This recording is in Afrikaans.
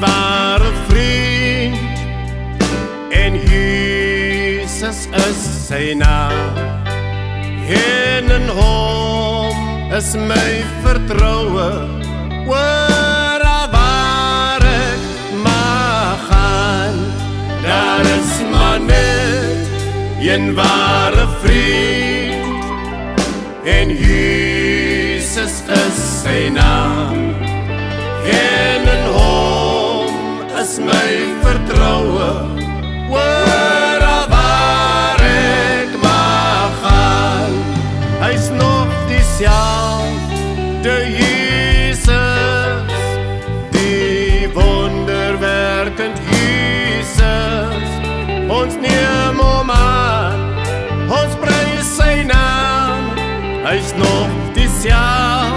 ware vriend, en Jesus is sy naam. En in hom is my vertroue, oor waar ek mag gaan. Daar is maar net een ware vriend, en Jesus is sy naam. En in hom is my vertroue, oor waar ek mag gaan. Hy's nog dieselfde Jesus, die wonderwerkend Jesus. Ons neem hom aan, ons prys sy naam. Hy's nog dieselfde